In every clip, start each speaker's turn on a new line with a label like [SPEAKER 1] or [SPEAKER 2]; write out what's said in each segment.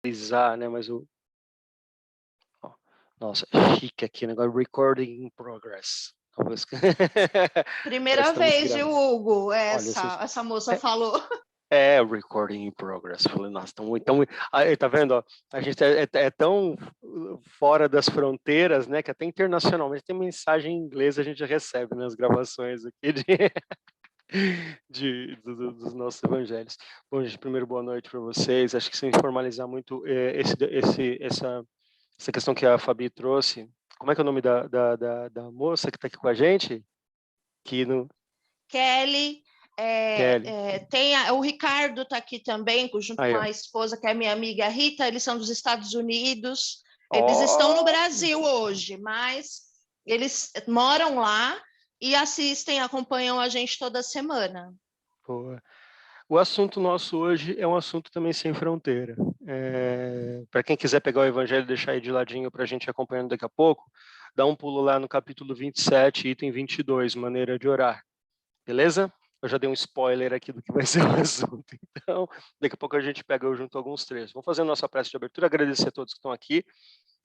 [SPEAKER 1] visualizar, né, mas o ó, nossa, chique aqui, negócio recording in progress. Talvez
[SPEAKER 2] Primeira
[SPEAKER 1] parece que estamos
[SPEAKER 2] vez, viu,
[SPEAKER 1] gravando.
[SPEAKER 2] Hugo?
[SPEAKER 1] Olha, vocês
[SPEAKER 2] Essa moça falou.
[SPEAKER 1] recording in progress. Falei, nossa, aí, tá vendo, ó, a gente é tão fora das fronteiras, né, que até internacionalmente tem mensagem em inglês a gente recebe nas gravações aqui dos nossos evangelhos. Bom, gente, primeiro boa noite para vocês. Acho que sem formalizar muito essa questão que a Fabi trouxe. Como é que é o nome da moça que está aqui com a gente?
[SPEAKER 2] Kelly.
[SPEAKER 1] Kelly.
[SPEAKER 2] O Ricardo está aqui também, junto
[SPEAKER 1] Aí,
[SPEAKER 2] com
[SPEAKER 1] ó.
[SPEAKER 2] a esposa, que é minha amiga Rita. Eles são dos Estados Unidos. Eles estão no Brasil hoje, mas eles moram lá e assistem, acompanham a gente toda semana.
[SPEAKER 1] Boa. O assunto nosso hoje é um assunto também sem fronteira. Para quem quiser pegar o evangelho e deixar aí de ladinho para a gente ir acompanhando daqui a pouco, dá um pulo lá no capítulo 27, item 22, maneira de orar. Beleza? Eu já dei um spoiler aqui do que vai ser o assunto. Então, daqui a pouco a gente pega junto alguns trechos. Vamos fazer a nossa prece de abertura, agradecer a todos que estão aqui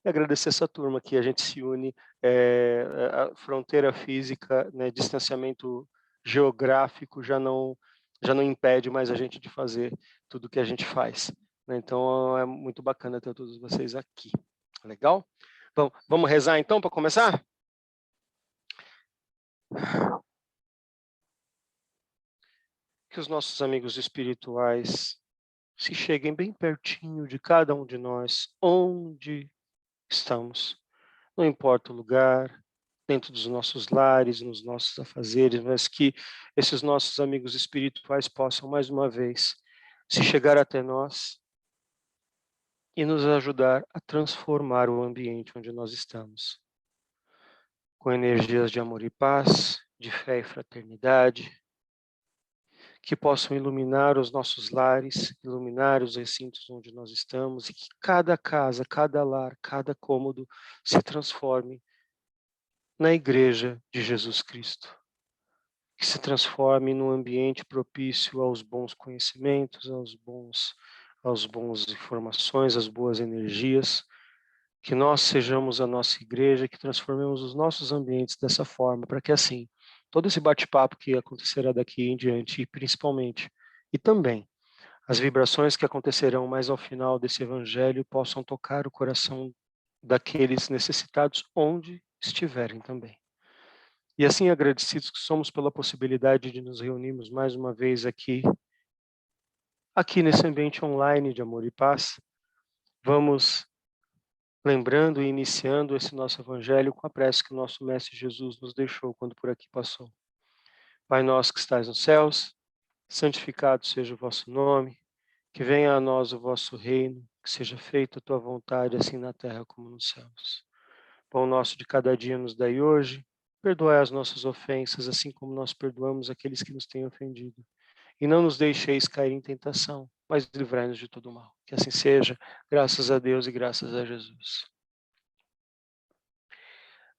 [SPEAKER 1] e agradecer essa turma que a gente se une, a fronteira física, né, distanciamento geográfico já não impede mais a gente de fazer tudo que a gente faz, né? Então é muito bacana ter todos vocês aqui. Legal? Bom, vamos rezar então para começar? Que os nossos amigos espirituais se cheguem bem pertinho de cada um de nós, onde estamos. Não importa o lugar, dentro dos nossos lares, nos nossos afazeres, mas que esses nossos amigos espirituais possam, mais uma vez, se chegar até nós e nos ajudar a transformar o ambiente onde nós estamos, com energias de amor e paz, de fé e fraternidade, que possam iluminar os nossos lares, iluminar os recintos onde nós estamos, e que cada casa, cada lar, cada cômodo se transforme na Igreja de Jesus Cristo, que se transforme num ambiente propício aos bons conhecimentos, aos bons informações, às boas energias, que nós sejamos a nossa igreja, que transformemos os nossos ambientes dessa forma, para que assim, todo esse bate-papo que acontecerá daqui em diante, e principalmente, e também, as vibrações que acontecerão mais ao final desse evangelho possam tocar o coração daqueles necessitados onde estiverem também. E assim agradecidos que somos pela possibilidade de nos reunirmos mais uma vez aqui nesse ambiente online de amor e paz, vamos lembrando e iniciando esse nosso evangelho com a prece que o nosso Mestre Jesus nos deixou quando por aqui passou. Pai nosso que estais nos céus, santificado seja o vosso nome, que venha a nós o vosso reino, que seja feita a tua vontade, assim na terra como nos céus. Pão nosso de cada dia nos dai hoje, perdoai as nossas ofensas, assim como nós perdoamos aqueles que nos têm ofendido. E não nos deixeis cair em tentação, mas livrai-nos de todo mal. Que assim seja, graças a Deus e graças a Jesus.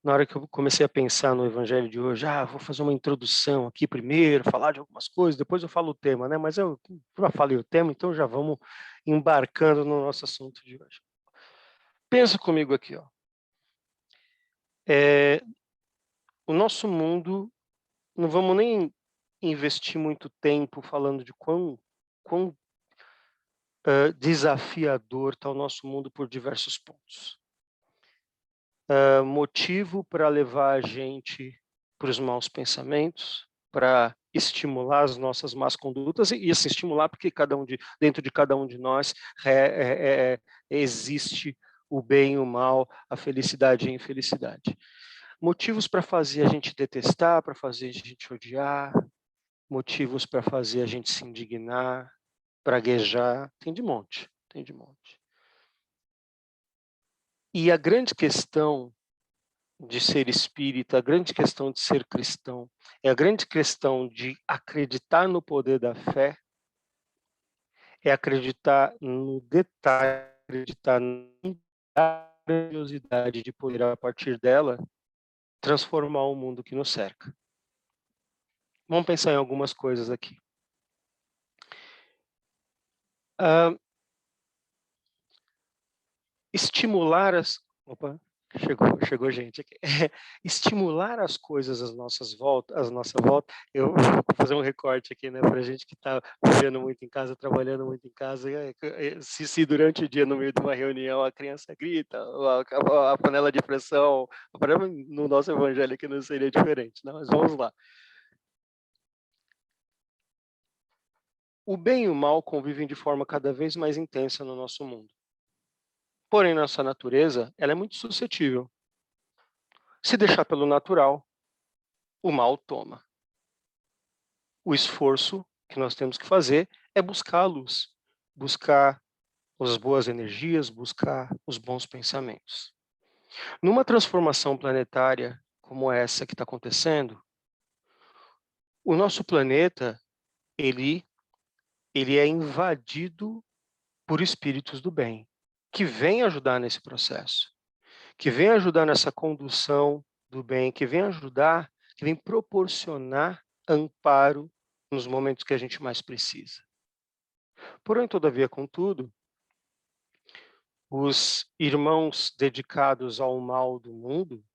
[SPEAKER 1] Na hora que eu comecei a pensar no evangelho de hoje, vou fazer uma introdução aqui primeiro, falar de algumas coisas, depois eu falo o tema, né? Mas eu já falei o tema, então já vamos embarcando no nosso assunto de hoje. Pensa comigo aqui, ó. O nosso mundo, não vamos nem investir muito tempo falando de quão desafiador está o nosso mundo por diversos pontos. Motivo para levar a gente para os maus pensamentos, para estimular as nossas más condutas e assim, estimular porque dentro de cada um de nós existe o bem e o mal, a felicidade e a infelicidade. Motivos para fazer a gente detestar, para fazer a gente odiar, motivos para fazer a gente se indignar, praguejar, tem de monte. E a grande questão de ser espírita, a grande questão de ser cristão, é a grande questão de acreditar no poder da fé, é acreditar no detalhe, acreditar na grandiosidade de poder, a partir dela, transformar o mundo que nos cerca. Vamos pensar em algumas coisas aqui. estimular as... Opa, chegou gente aqui. Estimular as coisas à nossa volta. Eu vou fazer um recorte aqui, né, para gente que está vivendo muito em casa, trabalhando muito em casa. Se durante o dia, no meio de uma reunião, a criança grita, a panela de pressão, no nosso evangelho aqui não seria diferente, né? Mas vamos lá. O bem e o mal convivem de forma cada vez mais intensa no nosso mundo. Porém, nossa natureza, ela é muito suscetível. Se deixar pelo natural, o mal toma. O esforço que nós temos que fazer é buscar a luz, buscar as boas energias, buscar os bons pensamentos. Numa transformação planetária como essa que está acontecendo, o nosso planeta, ele é invadido por espíritos do bem, que vêm ajudar nesse processo, que vêm ajudar nessa condução do bem, que vêm ajudar, que vêm proporcionar amparo nos momentos que a gente mais precisa. Porém, todavia, contudo, os irmãos dedicados ao mal do mundo,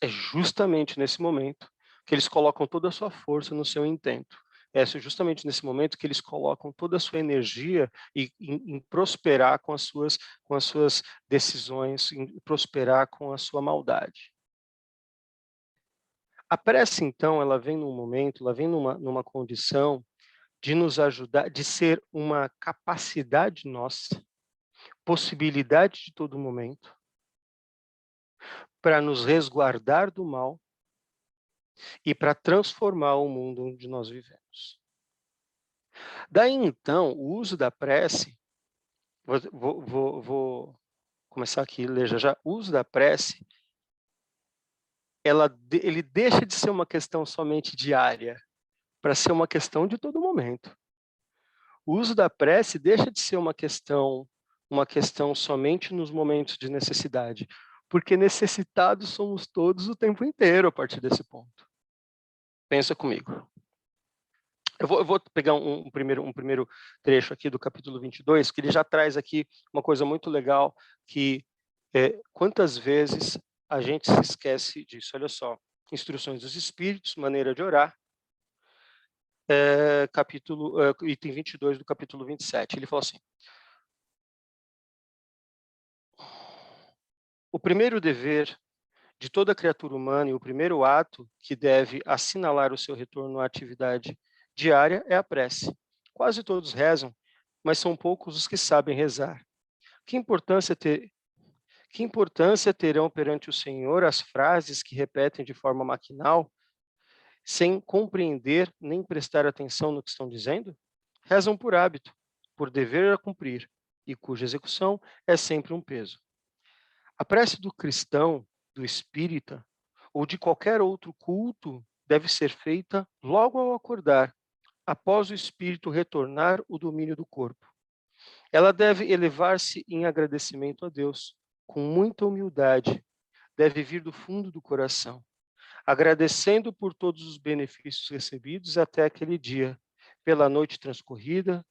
[SPEAKER 1] é justamente nesse momento que eles colocam toda a sua força no seu intento. É justamente nesse momento que eles colocam toda a sua energia em prosperar com as suas decisões, em prosperar com a sua maldade. A prece, então, ela vem num momento, ela vem numa condição de nos ajudar, de ser uma capacidade nossa, possibilidade de todo momento, para nos resguardar do mal e para transformar o mundo onde nós vivemos. Daí, então, o uso da prece, vou começar aqui, ler já. O uso da prece, ele deixa de ser uma questão somente diária, para ser uma questão de todo momento. O uso da prece deixa de ser uma questão somente nos momentos de necessidade, porque necessitados somos todos o tempo inteiro a partir desse ponto. Pensa comigo. Eu vou pegar um primeiro trecho aqui do capítulo 22, que ele já traz aqui uma coisa muito legal, que quantas vezes a gente se esquece disso. Olha só, Instruções dos Espíritos, maneira de orar, item 22 do capítulo 27. Ele fala assim: o primeiro dever de toda criatura humana e o primeiro ato que deve assinalar o seu retorno à atividade diária é a prece. Quase todos rezam, mas são poucos os que sabem rezar. Que importância terão perante o Senhor as frases que repetem de forma maquinal, sem compreender nem prestar atenção no que estão dizendo? Rezam por hábito, por dever a cumprir, e cuja execução é sempre um peso. A prece do cristão, do espírita, ou de qualquer outro culto deve ser feita logo ao acordar, após o espírito retornar o domínio do corpo. Ela deve elevar-se em agradecimento a Deus, com muita humildade, deve vir do fundo do coração, agradecendo por todos os benefícios recebidos até aquele dia, pela noite transcorrida,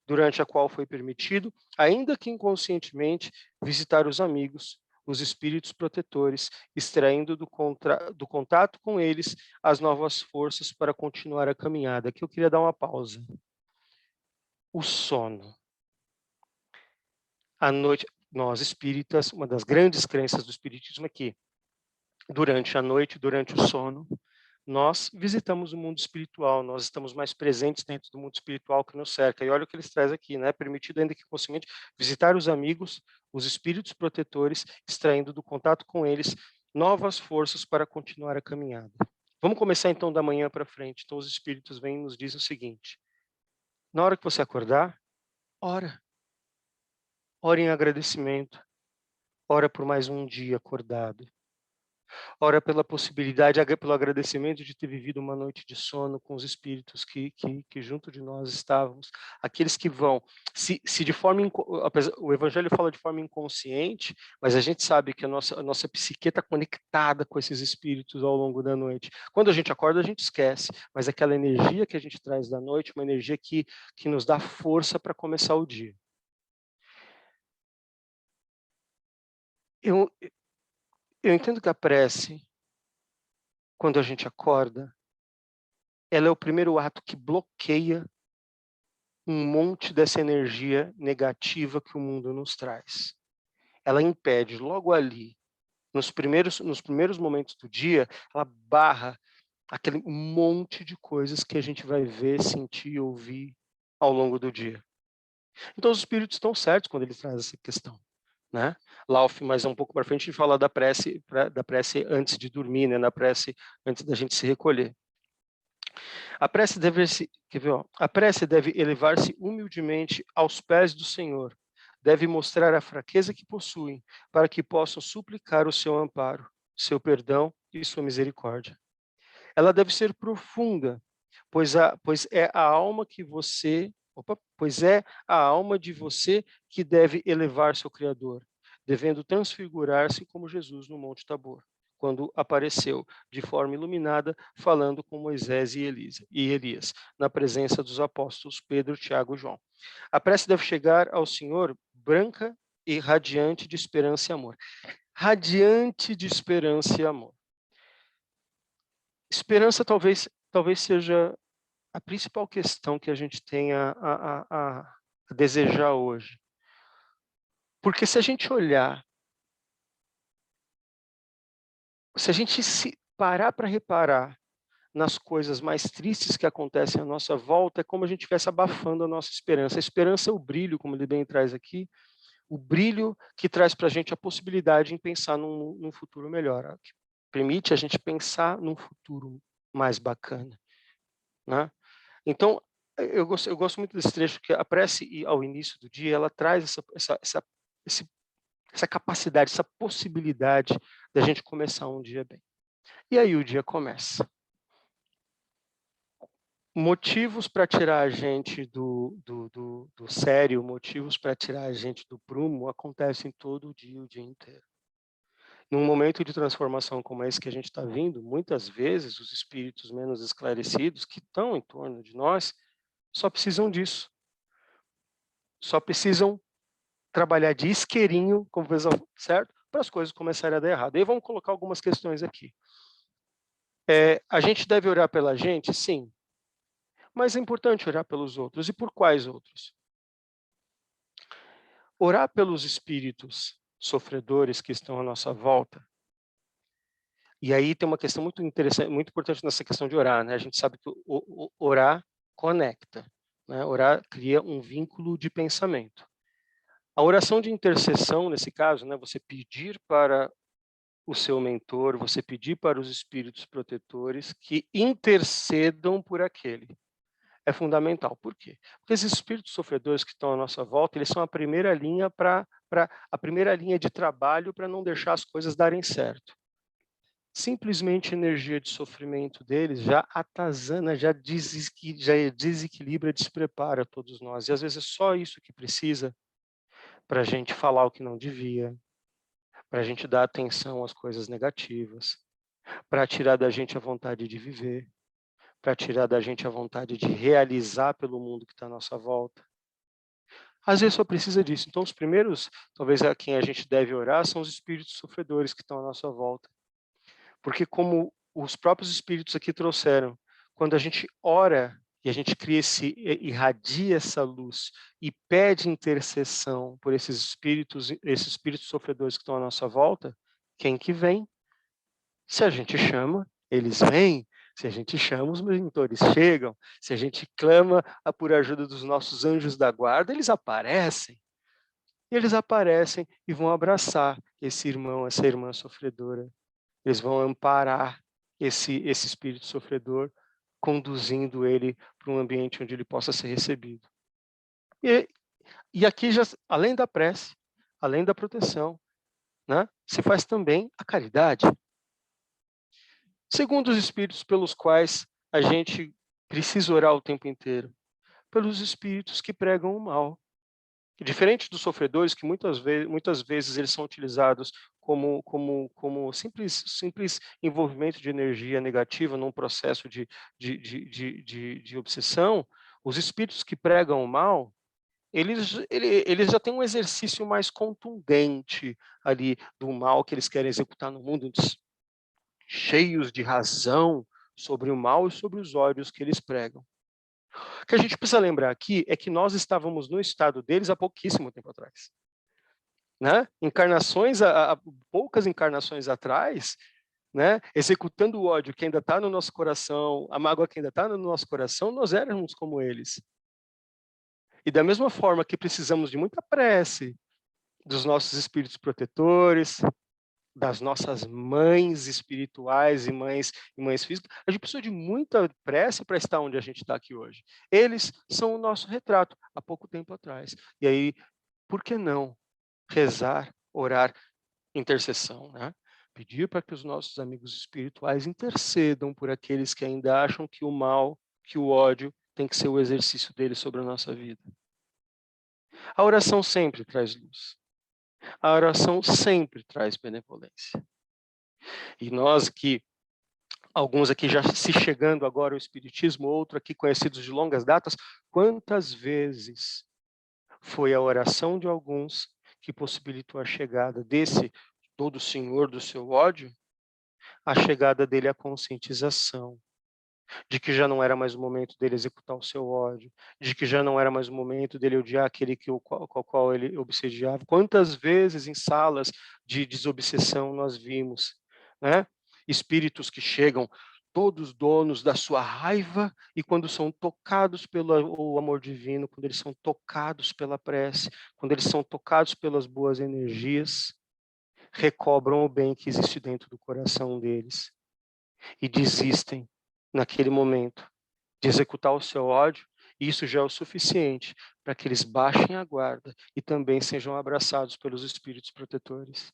[SPEAKER 1] durante a qual foi permitido, ainda que inconscientemente, visitar os amigos, os espíritos protetores, extraindo do contato com eles as novas forças para continuar a caminhada. Aqui eu queria dar uma pausa. O sono. À noite, nós espíritas, uma das grandes crenças do espiritismo é que, durante a noite, durante o sono, nós visitamos o mundo espiritual, nós estamos mais presentes dentro do mundo espiritual que nos cerca. E olha o que eles trazem aqui, né? Permitido ainda que conscientemente visitar os amigos, os espíritos protetores, extraindo do contato com eles novas forças para continuar a caminhada. Vamos começar então da manhã para frente. Então os espíritos vêm e nos dizem o seguinte: na hora que você acordar, ora. Ora em agradecimento. Ora por mais um dia acordado. Ora pela possibilidade, pelo agradecimento de ter vivido uma noite de sono com os espíritos que junto de nós estávamos. Aqueles que vão, se de forma, o Evangelho fala de forma inconsciente, mas a gente sabe que a nossa psique está conectada com esses espíritos ao longo da noite. Quando a gente acorda, a gente esquece, mas aquela energia que a gente traz da noite, uma energia que nos dá força para começar o dia. eu, eu entendo que a prece, quando a gente acorda, ela é o primeiro ato que bloqueia um monte dessa energia negativa que o mundo nos traz. Ela impede logo ali, nos primeiros momentos do dia, ela barra aquele monte de coisas que a gente vai ver, sentir, ouvir ao longo do dia. Então os espíritos estão certos quando eles trazem essa questão, né? Lauf, mas um pouco para frente, a gente fala da prece antes de dormir, né? Na prece antes da gente se recolher. A prece deve se, quer ver, ó? A prece deve elevar-se humildemente aos pés do Senhor. Deve mostrar a fraqueza que possuem, para que possam suplicar o seu amparo, seu perdão e sua misericórdia. Ela deve ser profunda, pois é a alma que você, pois é a alma de você que deve elevar seu Criador, devendo transfigurar-se como Jesus no Monte Tabor, quando apareceu de forma iluminada, falando com Moisés e Elias, na presença dos apóstolos Pedro, Tiago e João. A prece deve chegar ao Senhor branca e radiante de esperança e amor. Radiante de esperança e amor. Esperança talvez seja a principal questão que a gente tem a desejar hoje. Porque se a gente olhar, se a gente se parar para reparar nas coisas mais tristes que acontecem à nossa volta, é como a gente estivesse abafando a nossa esperança. A esperança é o brilho, como ele bem traz aqui, o brilho que traz para a gente a possibilidade em pensar num futuro melhor, que permite a gente pensar num futuro mais bacana, né? Então, eu gosto muito desse trecho, que a prece ao início do dia, ela traz essa capacidade, essa possibilidade da gente começar um dia bem. E aí o dia começa. Motivos para tirar a gente do sério, motivos para tirar a gente do prumo, acontecem todo dia, o dia inteiro. Num momento de transformação como esse que a gente está vindo, muitas vezes os espíritos menos esclarecidos que estão em torno de nós só precisam disso. Só precisam trabalhar de isqueirinho, como pessoal, certo? Para as coisas começarem a dar errado. E aí vamos colocar algumas questões aqui. A gente deve orar pela gente? Sim. Mas é importante orar pelos outros. E por quais outros? Orar pelos espíritos sofredores que estão à nossa volta. E aí tem uma questão muito interessante, muito importante nessa questão de orar, né? A gente sabe que orar conecta, né? Orar cria um vínculo de pensamento. A oração de intercessão, nesse caso, né, você pedir para o seu mentor, você pedir para os espíritos protetores que intercedam por aquele. É fundamental. Por quê? Porque esses espíritos sofredores que estão à nossa volta, eles são a primeira linha a primeira linha de trabalho para não deixar as coisas darem certo. Simplesmente a energia de sofrimento deles já atazana, já desequilibra, desprepara todos nós. E às vezes é só isso que precisa para a gente falar o que não devia, para a gente dar atenção às coisas negativas, para tirar da gente a vontade de viver, para tirar da gente a vontade de realizar pelo mundo que está à nossa volta. Às vezes só precisa disso. Então, os primeiros, talvez a quem a gente deve orar, são os espíritos sofredores que estão à nossa volta. Porque como os próprios espíritos aqui trouxeram, quando a gente ora e a gente irradia essa luz e pede intercessão por esses espíritos sofredores que estão à nossa volta, quem que vem? Se a gente chama, eles vêm. Se a gente chama, os mentores chegam. Se a gente clama por ajuda dos nossos anjos da guarda, eles aparecem. E eles aparecem e vão abraçar esse irmão, essa irmã sofredora. Eles vão amparar esse espírito sofredor, conduzindo ele para um ambiente onde ele possa ser recebido. E aqui, já, além da prece, além da proteção, né, se faz também a caridade. Segundo os espíritos pelos quais a gente precisa orar o tempo inteiro, pelos espíritos que pregam o mal. Diferente dos sofredores, que muitas vezes eles são utilizados como simples envolvimento de energia negativa num processo de obsessão, os espíritos que pregam o mal, eles já têm um exercício mais contundente ali do mal que eles querem executar no mundo, cheios de razão sobre o mal e sobre os ódios que eles pregam. O que a gente precisa lembrar aqui é que nós estávamos no estado deles há pouquíssimo tempo atrás. Né? Poucas encarnações atrás, né? Executando o ódio que ainda está no nosso coração, a mágoa que ainda está no nosso coração, nós éramos como eles. E da mesma forma que precisamos de muita prece dos nossos espíritos protetores, das nossas mães espirituais e mães físicas, a gente precisa de muita prece para estar onde a gente está aqui hoje. Eles são o nosso retrato há pouco tempo atrás. E aí, por que não rezar, orar, intercessão, né? Pedir para que os nossos amigos espirituais intercedam por aqueles que ainda acham que o mal, que o ódio tem que ser o exercício deles sobre a nossa vida. A oração sempre traz luz. A oração sempre traz benevolência. E nós que, alguns aqui já se chegando agora ao Espiritismo, outro aqui conhecidos de longas datas, quantas vezes foi a oração de alguns que possibilitou a chegada desse todo senhor do seu ódio, a chegada dele à conscientização, de que já não era mais o momento dele executar o seu ódio, de que já não era mais o momento dele odiar aquele qual ele obsediava. Quantas vezes em salas de desobsessão nós vimos, né? Espíritos que chegam todos donos da sua raiva e quando são tocados pelo amor divino, quando eles são tocados pela prece, quando eles são tocados pelas boas energias, recobram o bem que existe dentro do coração deles e desistem naquele momento de executar o seu ódio, e isso já é o suficiente para que eles baixem a guarda e também sejam abraçados pelos espíritos protetores.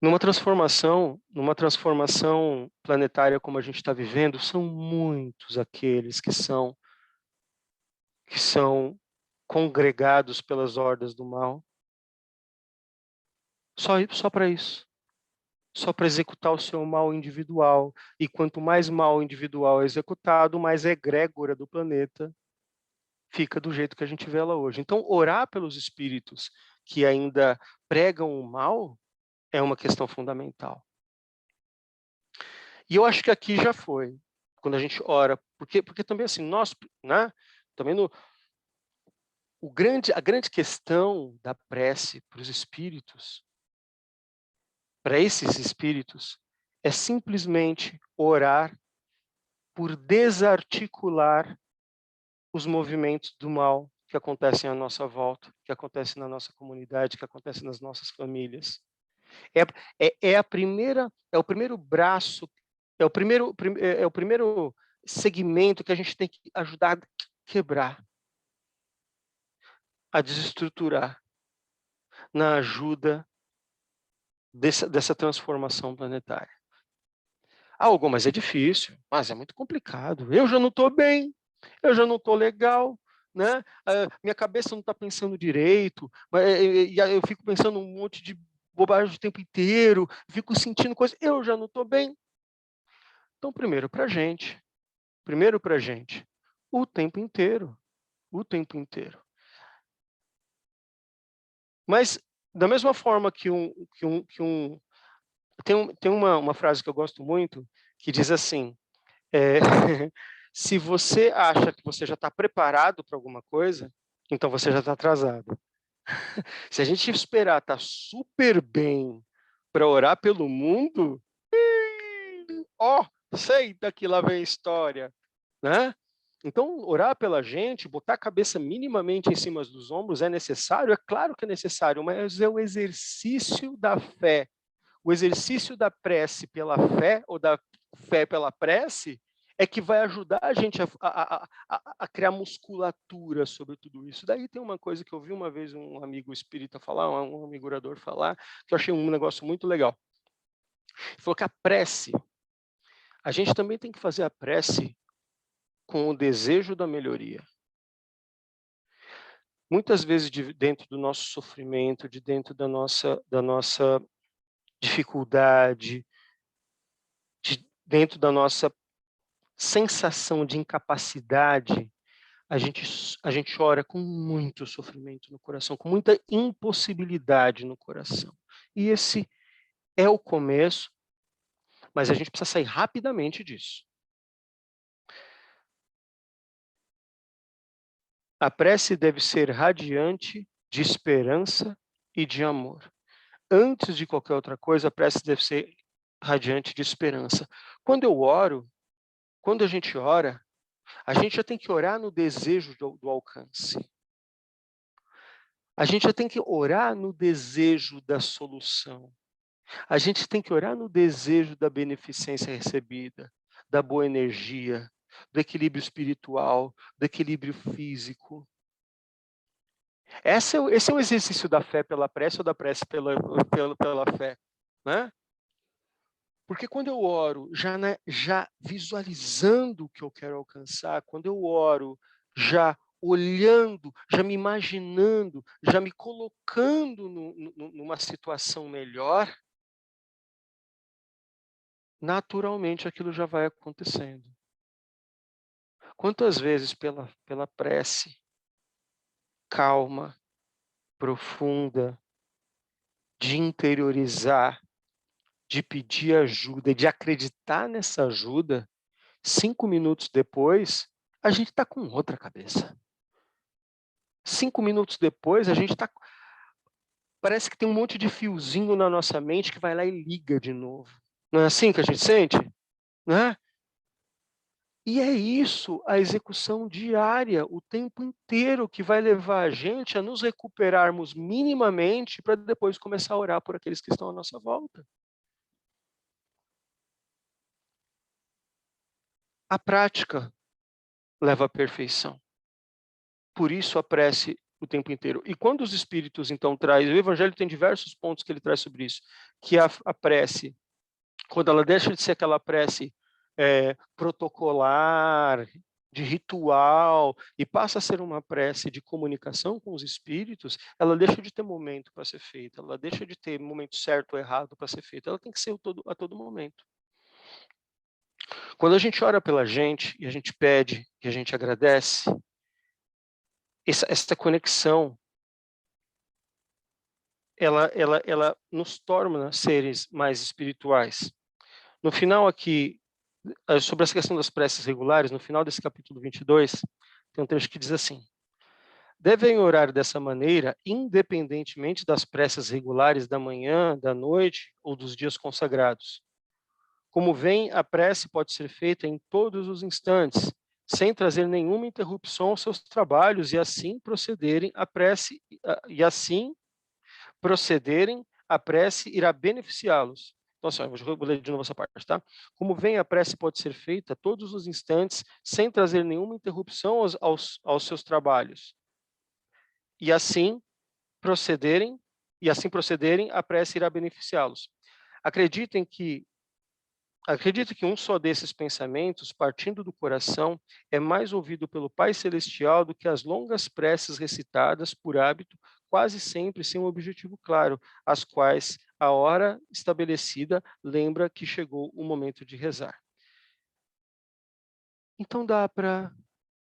[SPEAKER 1] Numa transformação planetária como a gente está vivendo, são muitos aqueles que são congregados pelas hordas do mal. Só para isso. Só para executar o seu mal individual. E quanto mais mal individual é executado, mais egrégora do planeta fica do jeito que a gente vê ela hoje. Então, orar pelos espíritos que ainda pregam o mal é uma questão fundamental. E eu acho que aqui já foi, quando a gente ora, porque também assim, nós, né, também a grande questão da prece para os espíritos, para esses espíritos, é simplesmente orar por desarticular os movimentos do mal que acontecem à nossa volta, que acontecem na nossa comunidade, que acontecem nas nossas famílias. É o primeiro braço, é o primeiro segmento que a gente tem que ajudar a quebrar, a desestruturar, na ajuda dessa transformação planetária. Mas é difícil, mas é muito complicado. Eu já não estou bem, eu já não estou legal, né? Minha cabeça não está pensando direito, e eu fico pensando um monte de bobagem o tempo inteiro, fico sentindo coisas, eu já não estou bem. Então, primeiro para a gente, o tempo inteiro. Mas, da mesma forma tem uma frase que eu gosto muito, que diz assim, se você acha que você já está preparado para alguma coisa, então você já está atrasado. Se a gente esperar estar super bem para orar pelo mundo, sei daqui lá vem a história, né? Então, orar pela gente, botar a cabeça minimamente em cima dos ombros é necessário? É claro que é necessário, mas é o exercício da fé. O exercício da prece pela fé, ou da fé pela prece, é que vai ajudar a gente a criar musculatura sobre tudo isso. Daí tem uma coisa que eu vi uma vez um amigo espírita falar, um amigo orador falar, que eu achei um negócio muito legal. Ele falou que a gente também tem que fazer a prece com o desejo da melhoria. Muitas vezes, dentro do nosso sofrimento, dentro da nossa dificuldade, dentro da nossa sensação de incapacidade, a gente ora com muito sofrimento no coração, com muita impossibilidade no coração. E esse é o começo, mas a gente precisa sair rapidamente disso. A prece deve ser radiante de esperança e de amor. Antes de qualquer outra coisa, a prece deve ser radiante de esperança. Quando eu oro, quando a gente ora, a gente já tem que orar no desejo do alcance. A gente já tem que orar no desejo da solução. A gente tem que orar no desejo da beneficência recebida, da boa energia, do equilíbrio espiritual, do equilíbrio físico. Esse é o exercício da fé pela prece ou da prece pela fé, né? Porque quando eu oro já visualizando o que eu quero alcançar, quando eu oro já olhando, já me imaginando, já me colocando numa situação melhor, naturalmente aquilo já vai acontecendo. Quantas vezes pela prece calma, profunda, de interiorizar, de pedir ajuda, de acreditar nessa ajuda, 5 minutos depois, a gente está com outra cabeça. 5 minutos depois, a gente está... Parece que tem um monte de fiozinho na nossa mente que vai lá e liga de novo. Não é assim que a gente sente? Né? E é isso, a execução diária, o tempo inteiro, que vai levar a gente a nos recuperarmos minimamente para depois começar a orar por aqueles que estão à nossa volta. A prática leva à perfeição. Por isso a prece o tempo inteiro. E quando os espíritos então trazem, o Evangelho tem diversos pontos que ele traz sobre isso, que a prece, quando ela deixa de ser aquela prece protocolar, de ritual, e passa a ser uma prece de comunicação com os espíritos, ela deixa de ter momento para ser feita, ela deixa de ter momento certo ou errado para ser feita, ela tem que ser a todo momento. Quando a gente ora pela gente, e a gente pede, e a gente agradece, essa conexão, ela nos torna seres mais espirituais. No final aqui, sobre essa questão das preces regulares, no final desse capítulo 22, tem um trecho que diz assim: devem orar dessa maneira, independentemente das preces regulares da manhã, da noite ou dos dias consagrados. Como vem, a prece pode ser feita em todos os instantes, sem trazer nenhuma interrupção aos seus trabalhos, e assim procederem a prece irá beneficiá-los. Então, assim, eu vou ler de novo essa parte, tá? Como vem, a prece pode ser feita a todos os instantes, sem trazer nenhuma interrupção aos seus trabalhos. E assim procederem, a prece irá beneficiá-los. Acredite que um só desses pensamentos, partindo do coração, é mais ouvido pelo Pai Celestial do que as longas preces recitadas por hábito, quase sempre sem um objetivo claro, as quais a hora estabelecida lembra que chegou o momento de rezar. Então dá para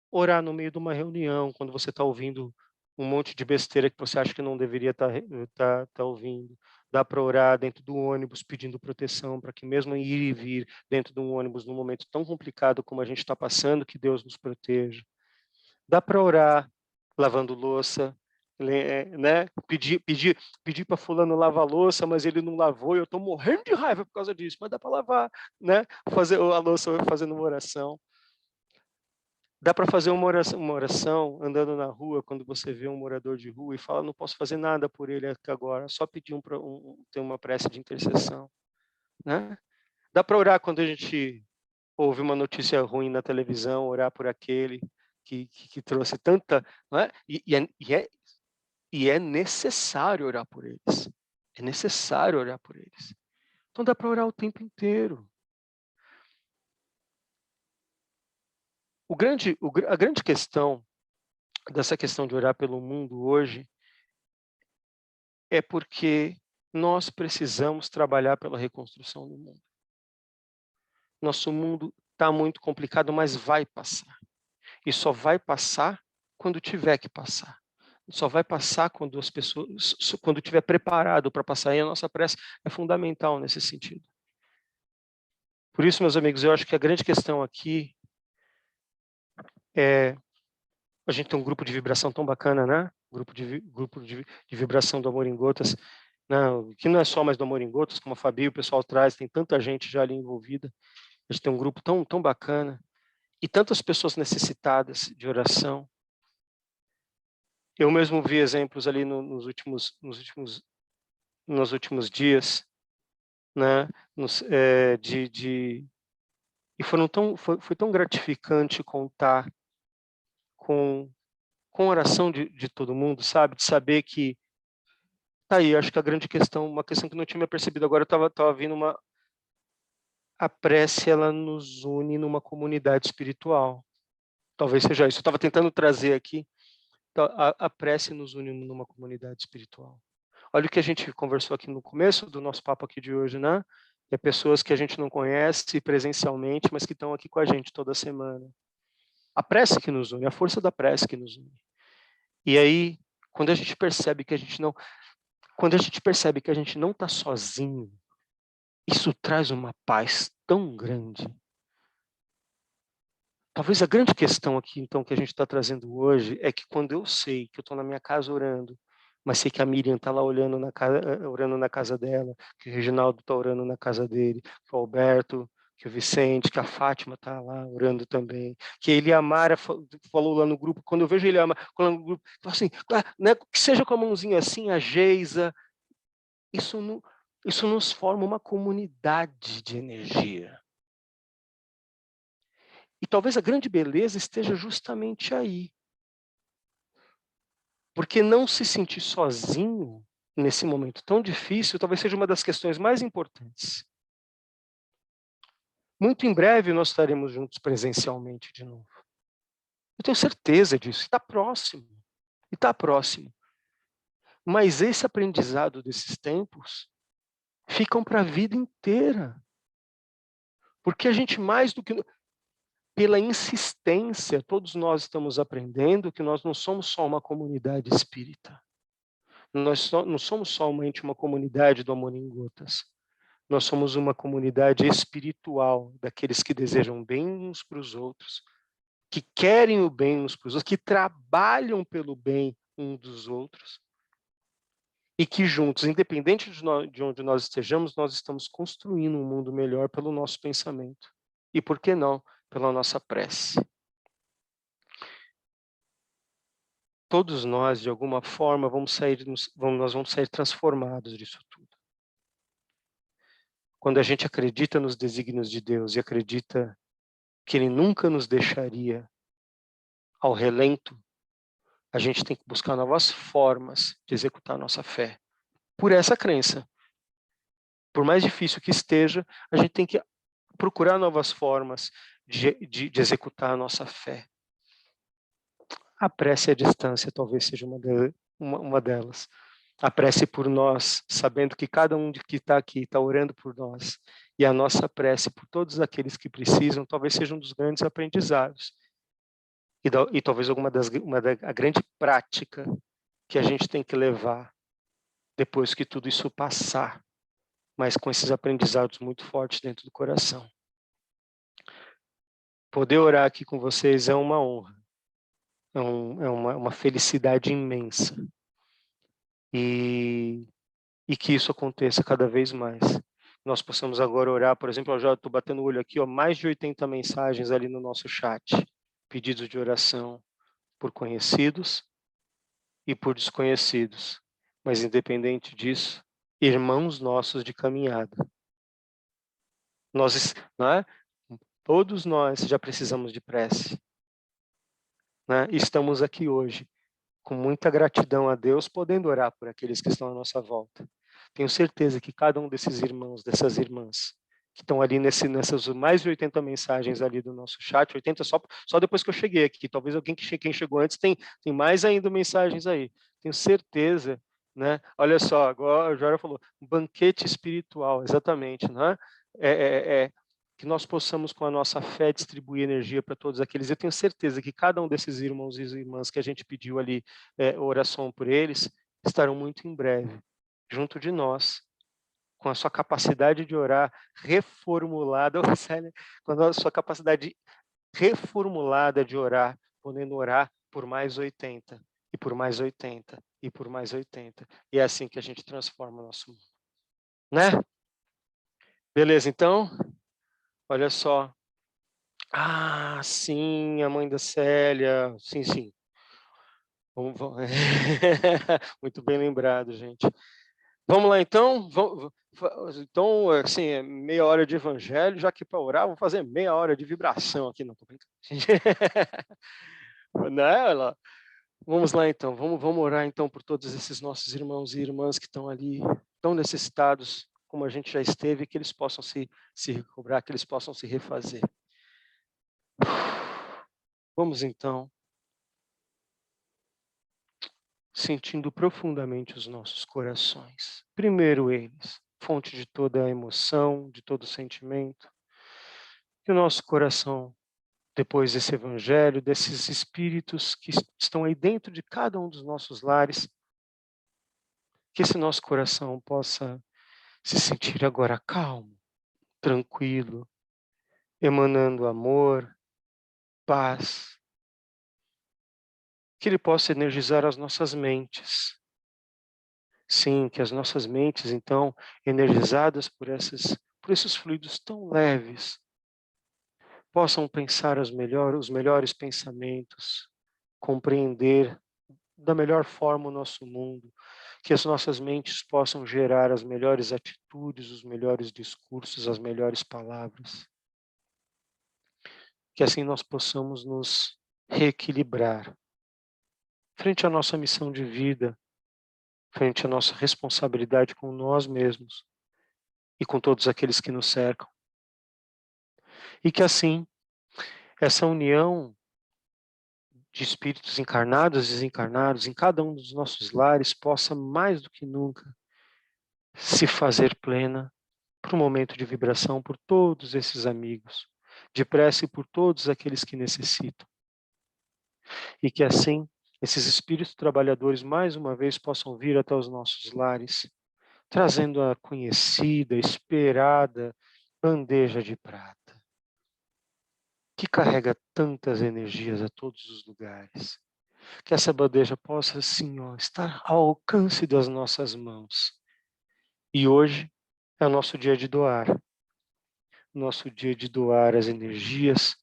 [SPEAKER 1] orar no meio de uma reunião, quando você está ouvindo um monte de besteira que você acha que não deveria tá ouvindo. Dá para orar dentro do ônibus pedindo proteção, para que mesmo ir e vir dentro de um ônibus num momento tão complicado como a gente está passando, que Deus nos proteja. Dá para orar lavando louça, né? Pedir para fulano lavar a louça, mas ele não lavou e eu estou morrendo de raiva por causa disso, mas dá para lavar, né? Fazer a louça fazendo uma oração. Dá para fazer uma oração andando na rua, quando você vê um morador de rua e fala, não posso fazer nada por ele aqui agora, só pedir ter uma prece de intercessão. Né? Dá para orar quando a gente ouve uma notícia ruim na televisão, orar por aquele que trouxe tanta... Não é? E é necessário orar por eles. É necessário orar por eles. Então dá para orar o tempo inteiro. A grande questão dessa questão de orar pelo mundo hoje é porque nós precisamos trabalhar pela reconstrução do mundo. Nosso mundo está muito complicado, mas vai passar. E só vai passar quando tiver que passar. Só vai passar quando as pessoas, quando estiver preparado para passar. E a nossa prece é fundamental nesse sentido. Por isso, meus amigos, eu acho que a grande questão aqui é a gente tem um grupo de vibração tão bacana, né? Grupo de vibração do Amor em Gotas, não, que não é só mais do Amor em Gotas, como a Fabi e o pessoal traz, tem tanta gente já ali envolvida. A gente tem um grupo tão bacana e tantas pessoas necessitadas de oração. Eu mesmo vi exemplos ali nos últimos dias, né? E foi tão gratificante contar com a oração de todo mundo, sabe? De saber que tá aí, acho que a grande questão, uma questão que eu não tinha percebido agora, eu tava vindo a prece, ela nos une numa comunidade espiritual. Talvez seja isso. Eu estava tentando trazer aqui, a prece nos une numa comunidade espiritual. Olha o que a gente conversou aqui no começo do nosso papo aqui de hoje, né? É pessoas que a gente não conhece presencialmente, mas que estão aqui com a gente toda semana. A prece que nos une, a força da prece que nos une. E aí, quando a gente percebe que a gente não está sozinho, isso traz uma paz tão grande. Talvez a grande questão aqui, então, que a gente está trazendo hoje é que quando eu sei que eu estou na minha casa orando, mas sei que a Miriam está lá orando na casa dela, que o Reginaldo está orando na casa dele, que o Alberto, que o Vicente, que a Fátima está lá orando também, que a Eliamara falou lá no grupo, quando eu vejo a Eliamara falando no grupo, falo assim, né, que seja com a mãozinha assim, a Geisa, isso nos forma uma comunidade de energia. E talvez a grande beleza esteja justamente aí. Porque não se sentir sozinho nesse momento tão difícil talvez seja uma das questões mais importantes. Muito em breve nós estaremos juntos presencialmente de novo. Eu tenho certeza disso. Está próximo. E está próximo. Mas esse aprendizado desses tempos ficam para a vida inteira. Porque a gente mais do que... Pela insistência, todos nós estamos aprendendo que nós não somos só uma comunidade espírita. Nós não somos somente uma comunidade do Amor em Gotas. Nós somos uma comunidade espiritual, daqueles que desejam bem uns para os outros, que querem o bem uns para os outros, que trabalham pelo bem uns dos outros, e que juntos, independente de onde nós estejamos, nós estamos construindo um mundo melhor pelo nosso pensamento. E por que não, pela nossa prece. Todos nós, de alguma forma, nós vamos sair transformados disso tudo. Quando a gente acredita nos desígnios de Deus e acredita que Ele nunca nos deixaria ao relento, a gente tem que buscar novas formas de executar a nossa fé. Por essa crença. Por mais difícil que esteja, a gente tem que procurar novas formas de executar a nossa fé. A prece à distância talvez seja uma delas. A prece por nós, sabendo que cada um que está aqui está orando por nós. E a nossa prece por todos aqueles que precisam, talvez seja um dos grandes aprendizados. E talvez a grande prática que a gente tem que levar depois que tudo isso passar, mas com esses aprendizados muito fortes dentro do coração. Poder orar aqui com vocês é uma honra. É uma felicidade imensa. E que isso aconteça cada vez mais. Nós possamos agora orar, por exemplo, eu já estou batendo o olho aqui, mais de 80 mensagens ali no nosso chat, pedidos de oração por conhecidos e por desconhecidos. Mas independente disso, irmãos nossos de caminhada. Todos nós já precisamos de prece. Estamos aqui hoje com muita gratidão a Deus, podendo orar por aqueles que estão à nossa volta. Tenho certeza que cada um desses irmãos, dessas irmãs, que estão ali nessas mais de 80 mensagens ali do nosso chat, 80 só depois que eu cheguei aqui, talvez quem chegou antes tem mais ainda mensagens aí. Tenho certeza, né? Olha só, agora a Jora falou, banquete espiritual, exatamente, né? que nós possamos, com a nossa fé, distribuir energia para todos aqueles. Eu tenho certeza que cada um desses irmãos e irmãs que a gente pediu ali oração por eles, estarão muito em breve, junto de nós, com a sua capacidade de orar reformulada, Célia, com a sua capacidade reformulada de orar, podendo orar por mais 80, e por mais 80, e por mais 80. E é assim que a gente transforma o nosso mundo. Né? Beleza, então? Olha só. Ah, sim, a mãe da Célia. Sim, sim. Muito bem lembrado, gente. Vamos lá, então? Então, assim, meia hora de evangelho, já que para orar, vamos fazer meia hora de vibração aqui. Não, tô brincando. Né? Vamos lá, então. Vamos orar, então, por todos esses nossos irmãos e irmãs que estão ali, tão necessitados, como a gente já esteve, que eles possam se recobrar, que eles possam se refazer. Vamos, então, sentindo profundamente os nossos corações. Primeiro eles, fonte de toda a emoção, de todo sentimento. Que o nosso coração, depois desse evangelho, desses espíritos que estão aí dentro de cada um dos nossos lares, que esse nosso coração possa se sentir agora calmo, tranquilo, emanando amor, paz, que ele possa energizar as nossas mentes. Sim, que as nossas mentes, então, energizadas por esses fluidos tão leves, possam pensar os melhores pensamentos, compreender da melhor forma o nosso mundo, que as nossas mentes possam gerar as melhores atitudes, os melhores discursos, as melhores palavras. Que assim nós possamos nos reequilibrar frente à nossa missão de vida, frente à nossa responsabilidade com nós mesmos e com todos aqueles que nos cercam. E que assim, essa união de espíritos encarnados e desencarnados em cada um dos nossos lares possa mais do que nunca se fazer plena para um momento de vibração por todos esses amigos, de prece por todos aqueles que necessitam. E que assim, esses espíritos trabalhadores mais uma vez possam vir até os nossos lares, trazendo a conhecida, esperada bandeja de prata, que carrega tantas energias a todos os lugares. Que essa bandeja possa, assim, estar ao alcance das nossas mãos. E hoje é o nosso dia de doar. Nosso dia de doar as energias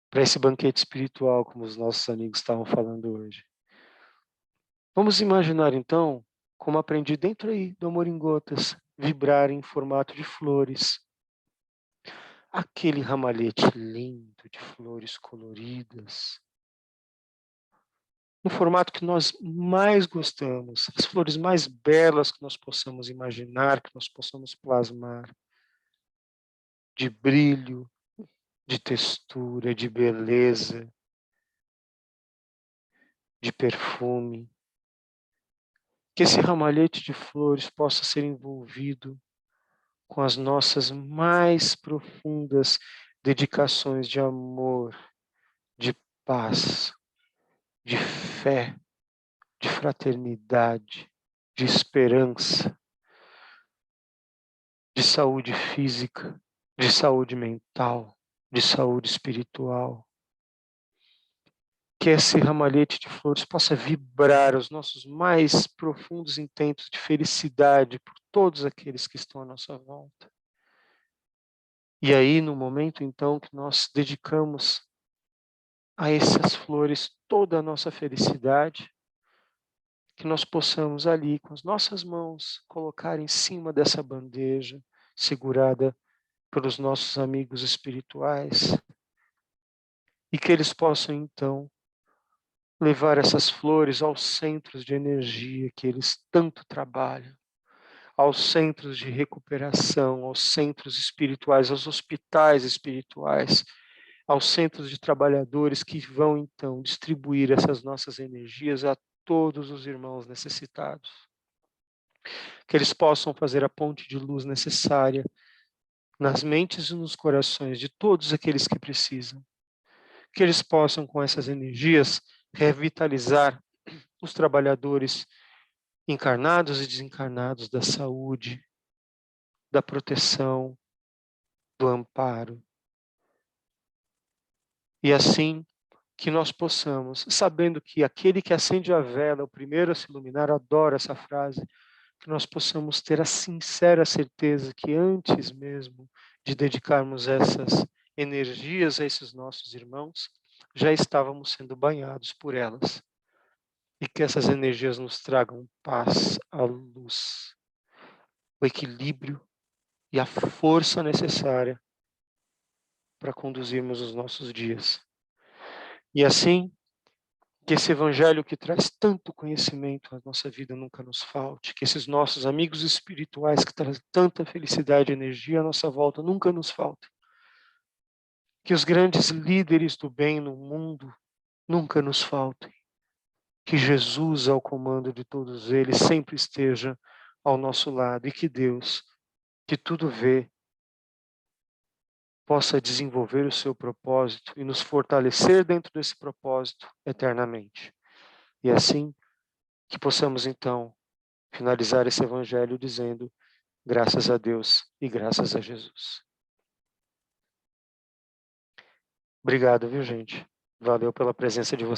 [SPEAKER 1] para esse banquete espiritual, como os nossos amigos estavam falando hoje. Vamos imaginar, então, como aprendi dentro aí do Amor em Gotas, vibrar em formato de flores. Aquele ramalhete lindo de flores coloridas, no formato que nós mais gostamos, as flores mais belas que nós possamos imaginar, que nós possamos plasmar, de brilho, de textura, de beleza, de perfume. Que esse ramalhete de flores possa ser envolvido com as nossas mais profundas dedicações de amor, de paz, de fé, de fraternidade, de esperança, de saúde física, de saúde mental, de saúde espiritual. Que esse ramalhete de flores possa vibrar os nossos mais profundos intentos de felicidade por todos aqueles que estão à nossa volta. E aí, no momento, então, que nós dedicamos a essas flores toda a nossa felicidade, que nós possamos ali, com as nossas mãos, colocar em cima dessa bandeja, segurada pelos nossos amigos espirituais, e que eles possam, então, levar essas flores aos centros de energia que eles tanto trabalham, aos centros de recuperação, aos centros espirituais, aos hospitais espirituais, aos centros de trabalhadores que vão, então, distribuir essas nossas energias a todos os irmãos necessitados. Que eles possam fazer a ponte de luz necessária nas mentes e nos corações de todos aqueles que precisam. Que eles possam, com essas energias, revitalizar os trabalhadores encarnados e desencarnados da saúde, da proteção, do amparo. E assim que nós possamos, sabendo que aquele que acende a vela, o primeiro a se iluminar, adora essa frase, que nós possamos ter a sincera certeza que antes mesmo de dedicarmos essas energias a esses nossos irmãos, já estávamos sendo banhados por elas. E que essas energias nos tragam paz, a luz, o equilíbrio e a força necessária para conduzirmos os nossos dias. E assim, que esse evangelho que traz tanto conhecimento à nossa vida nunca nos falte, que esses nossos amigos espirituais que trazem tanta felicidade e energia à nossa volta nunca nos faltem. Que os grandes líderes do bem no mundo nunca nos faltem. Que Jesus, ao comando de todos eles, sempre esteja ao nosso lado e que Deus, que tudo vê, possa desenvolver o seu propósito e nos fortalecer dentro desse propósito eternamente. E assim, que possamos então finalizar esse evangelho dizendo graças a Deus e graças a Jesus. Obrigado, viu, gente? Valeu pela presença de vocês.